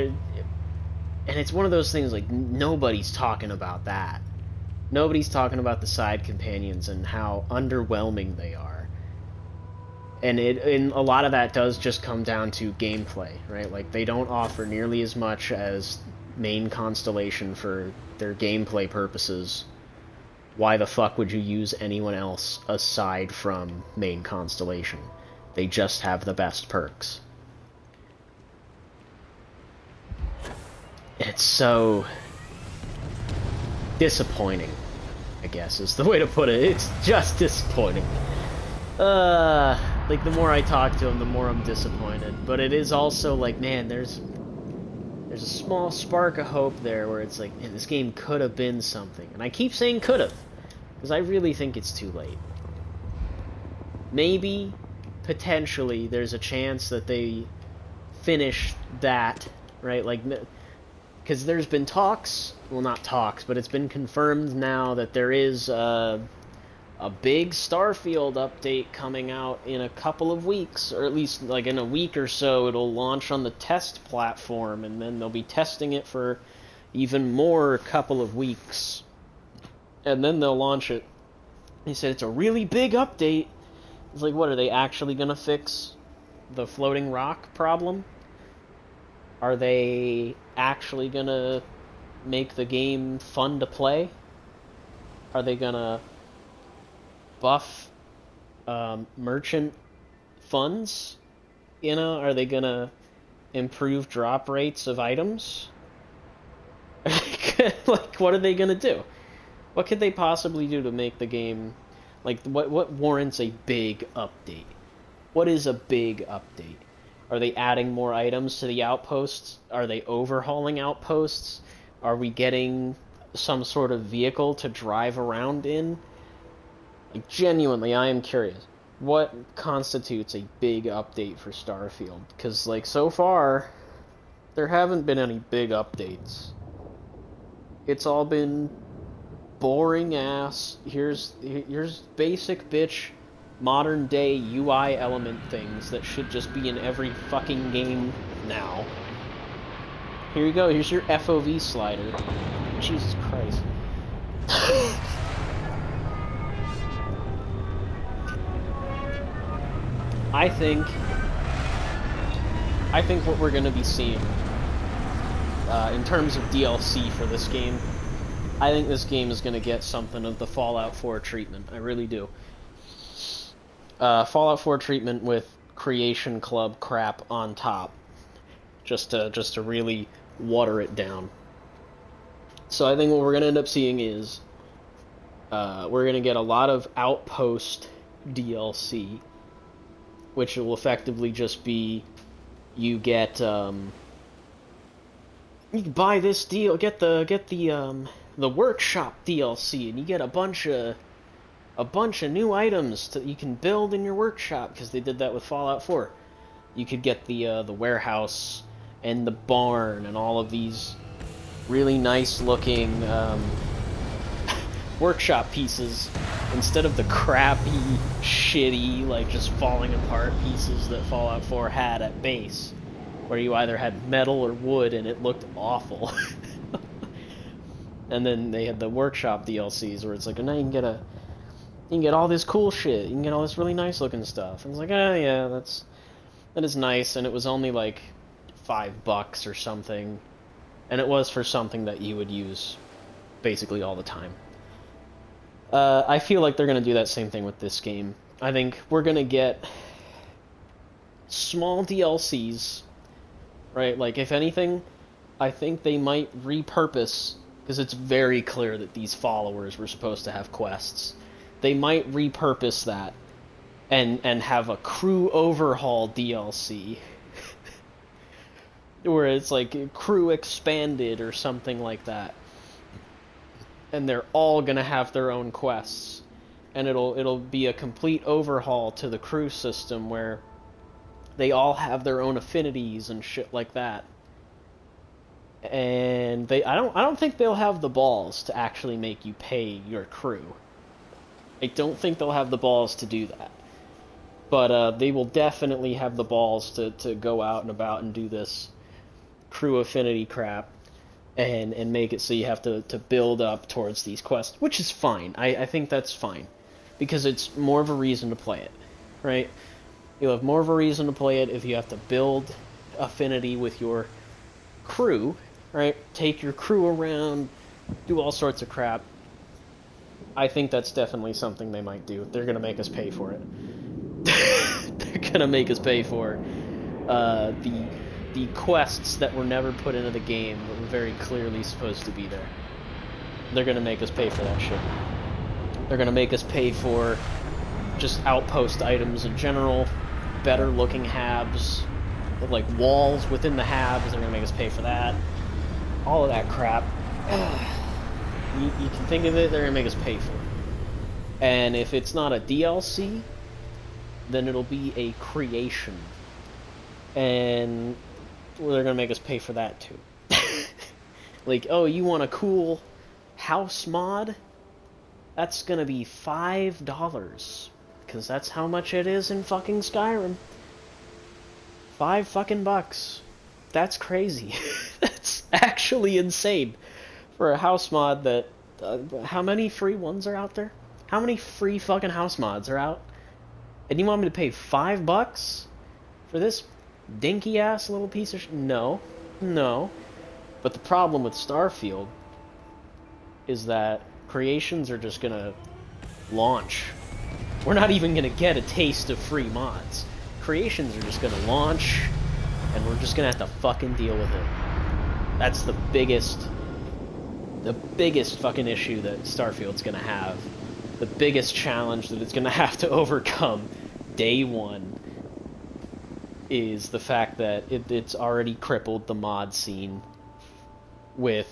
And it's one of those things, like, nobody's talking about that. Nobody's talking about the side companions and how underwhelming they are. And a lot of that does just come down to gameplay, right? Like, they don't offer nearly as much as main Constellation for their gameplay purposes. Why the fuck would you use anyone else aside from main Constellation? They just have the best perks. It's so disappointing, I guess, is the way to put it. It's just disappointing. Like, the more I talk to him, the more I'm disappointed. But it is also like, man, there's a small spark of hope there where it's like, man, this game could have been something. And I keep saying could have, because I really think it's too late. Maybe, potentially, there's a chance that they finish that, right? Like, because there's been talks, well, not talks, but it's been confirmed now that there is a big Starfield update coming out in a couple of weeks, or at least like in a week or so. It'll launch on the test platform, and then they'll be testing it for even more couple of weeks, and then they'll launch it. They said it's a really big update. It's like, what, are they actually gonna fix the floating rock problem? Are they actually gonna make the game fun to play? Are they gonna buff merchant funds? You know, are they gonna improve drop rates of items? Like, what are they gonna do? What could they possibly do to make the game, like, what warrants a big update? What is a big update? Are they adding more items to the outposts? Are they overhauling outposts? Are we getting some sort of vehicle to drive around in? Like, genuinely, I am curious. What constitutes a big update for Starfield? Because, like, so far, there haven't been any big updates. It's all been boring ass, here's basic bitch modern day UI element things that should just be in every fucking game now. Here you go, here's your FOV slider. Jesus Christ. I think what we're going to be seeing in terms of DLC for this game, I think this game is going to get something of the Fallout 4 treatment. I really do. Fallout 4 treatment with Creation Club crap on top, just to really water it down. So I think what we're going to end up seeing is we're going to get a lot of Outpost DLC, which will effectively just be, you get you can buy this deal, get the workshop DLC, and you get a bunch of new items that you can build in your workshop, because they did that with Fallout 4. You could get the warehouse and the barn and all of these really nice looking workshop pieces instead of the crappy, shitty, like just falling apart pieces that Fallout 4 had at base, where you either had metal or wood and it looked awful. And then they had the workshop DLCs where it's like, oh, now you can get all this cool shit, you can get all this really nice looking stuff. And it's like, oh yeah, that is nice, and it was only like $5 or something, and it was for something that you would use basically all the time. I feel like they're going to do that same thing with this game. I think we're going to get small DLCs, right? Like, if anything, I think they might repurpose, because it's very clear that these followers were supposed to have quests. They might repurpose that and have a crew overhaul DLC where it's like crew expanded or something like that. And they're all gonna have their own quests, and it'll be a complete overhaul to the crew system where they all have their own affinities and shit like that. And I don't think they'll have the balls to actually make you pay your crew. I don't think they'll have the balls to do that. But they will definitely have the balls to go out and about and do this crew affinity crap. and make it so you have to build up towards these quests, which is fine. I think that's fine, because it's more of a reason to play it, right? You'll have more of a reason to play it if you have to build affinity with your crew, right? Take your crew around, do all sorts of crap. I think that's definitely something they might do. They're gonna make us pay for it. They're gonna make us pay for the quests that were never put into the game but were very clearly supposed to be there. They're gonna make us pay for that shit. They're gonna make us pay for just outpost items in general, better looking habs, like walls within the habs. They're gonna make us pay for that. All of that crap. You can think of it, they're gonna make us pay for it. And if it's not a DLC, then it'll be a creation. And well, they're gonna make us pay for that too. Like, oh, you want a cool house mod? That's gonna be $5. Because that's how much it is in fucking Skyrim. $5 fucking bucks. That's crazy. That's actually insane. For a house mod that... how many free ones are out there? How many free fucking house mods are out? And you want me to pay $5 for this dinky-ass little piece of No. No. But the problem with Starfield is that creations are just gonna launch. We're not even gonna get a taste of free mods. Creations are just gonna launch, and we're just gonna have to fucking deal with it. That's the biggest fucking issue that Starfield's gonna have. The biggest challenge that it's gonna have to overcome day one is the fact that it's already crippled the mod scene with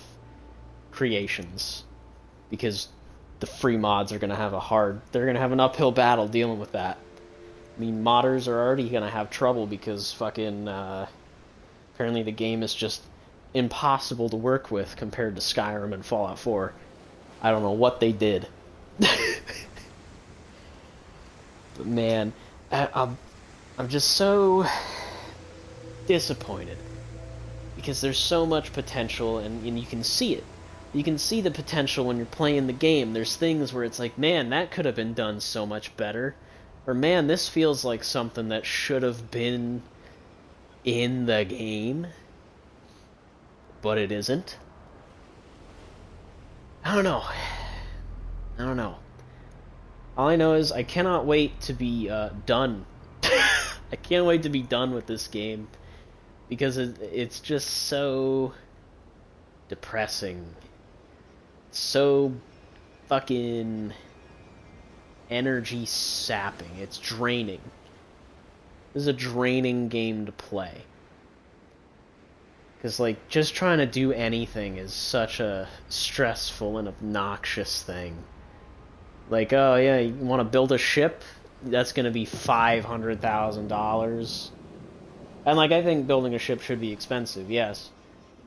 creations. Because the free mods are gonna have they're gonna have an uphill battle dealing with that. I mean, modders are already gonna have trouble because fucking, apparently the game is just impossible to work with compared to Skyrim and Fallout 4. I don't know what they did. But man, I'm just so disappointed. Because there's so much potential, and you can see it. You can see the potential when you're playing the game. There's things where it's like, man, that could have been done so much better. Or, man, this feels like something that should have been in the game. But it isn't. I don't know. I don't know. All I know is I cannot wait to be done. I can't wait to be done with this game. Because it's just so depressing. So fucking energy sapping. It's draining. This is a draining game to play. Because, like, just trying to do anything is such a stressful and obnoxious thing. Like, oh yeah, you want to build a ship? That's going to be $500,000. And, like, I think building a ship should be expensive, yes.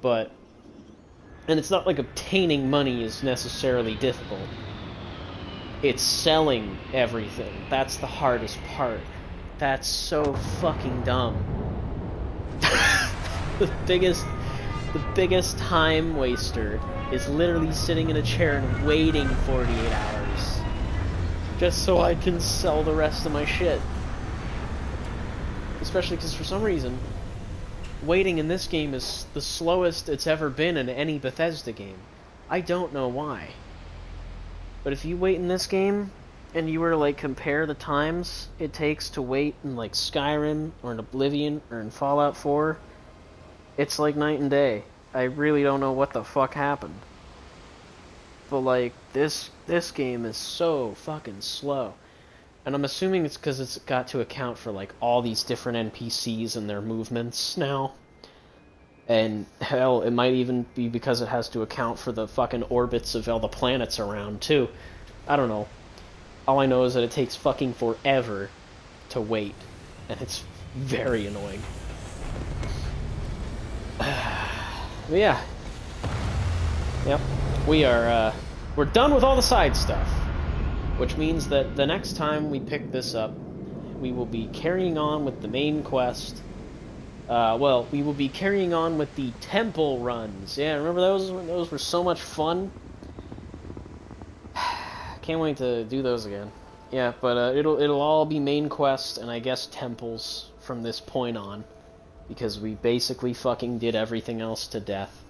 But... and it's not like obtaining money is necessarily difficult. It's selling everything. That's the hardest part. That's so fucking dumb. The biggest time waster is literally sitting in a chair and waiting 48 hours. Just so I can sell the rest of my shit. Especially because for some reason, waiting in this game is the slowest it's ever been in any Bethesda game. I don't know why. But if you wait in this game, and you were to, like, compare the times it takes to wait in, like, Skyrim, or in Oblivion, or in Fallout 4, it's like night and day. I really don't know what the fuck happened. But, like, this game is so fucking slow. And I'm assuming it's because it's got to account for, like, all these different NPCs and their movements now. And, hell, it might even be because it has to account for the fucking orbits of all the planets around, too. I don't know. All I know is that it takes fucking forever to wait. And it's very annoying. But yeah. Yep. We're done with all the side stuff. Which means that the next time we pick this up, we will be carrying on with the main quest Well, we will be carrying on with the temple runs. Yeah, remember those? Those were so much fun. Can't wait to do those again. Yeah, but it'll all be main quest and I guess temples from this point on, because we basically fucking did everything else to death.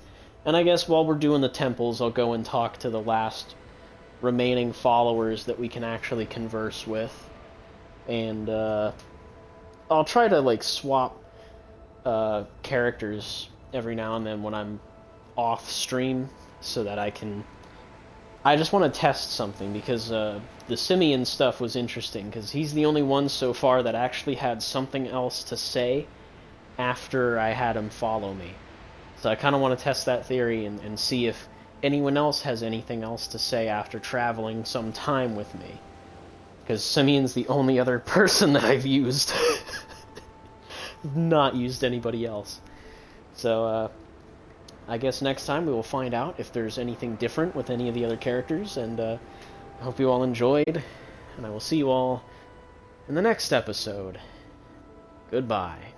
And I guess while we're doing the temples, I'll go and talk to the last remaining followers that we can actually converse with, and I'll try to like swap characters every now and then when I'm off stream, so that I just want to test something, because the Simeon stuff was interesting, because he's the only one so far that actually had something else to say after I had him follow me. So I kind of want to test that theory and see if anyone else has anything else to say after traveling some time with me. Because Simeon's the only other person that I've used. Not used anybody else. So, I guess next time we will find out if there's anything different with any of the other characters, and I hope you all enjoyed, and I will see you all in the next episode. Goodbye.